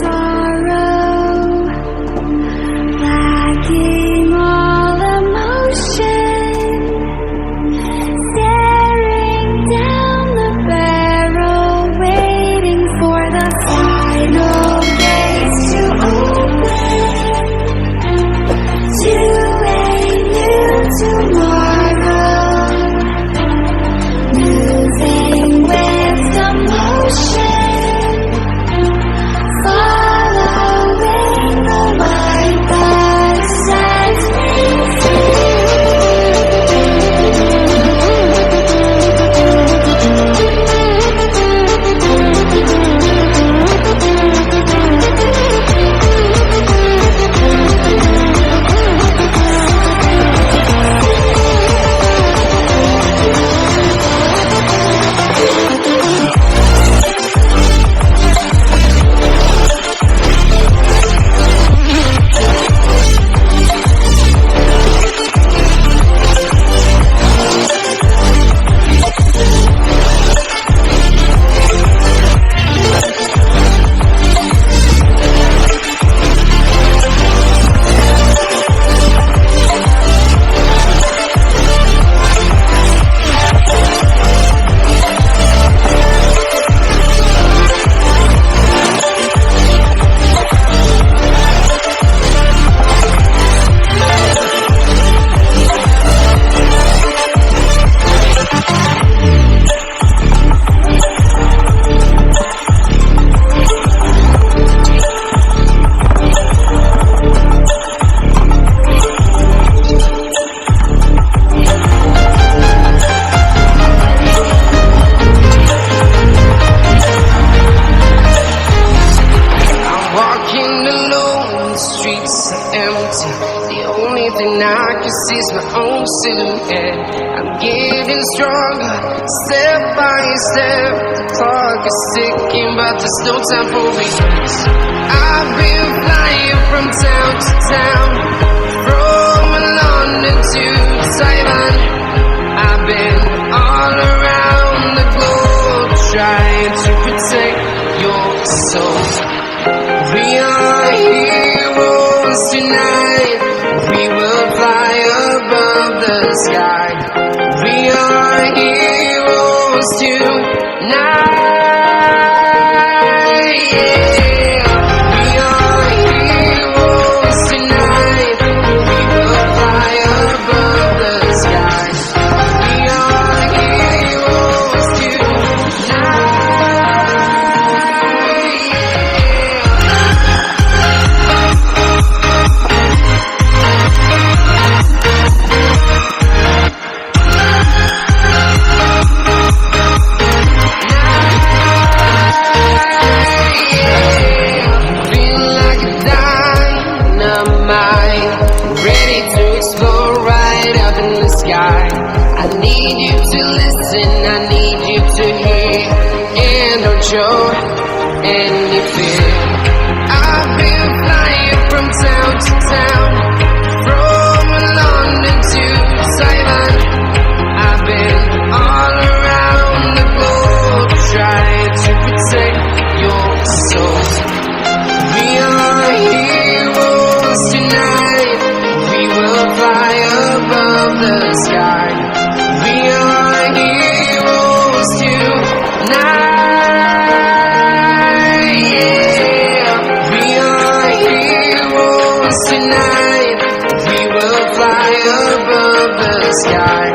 sorrow. can see my own silhouette. I'm getting stronger, step by step. The clock is ticking, but there's no time for regrets. I've been flying from town to town, from London to Taiwan. I've been all around the globe, trying to protect your soul. We are heroes tonight. We will fly above the sky. We are heroes tonight. Yeah. We are heroes tonight. We will fly above the sky. We are heroes tonight. Ready to explore right up in the sky. I need you to listen, I need you to hear, and don't show any fear. I've been flying from town to town, from London to Taiwan. I've been all around the globe, trying to protect your soul. We are heroes tonight. We will fly above the sky. We are heroes tonight. Yeah. We are heroes tonight. We will fly above the sky.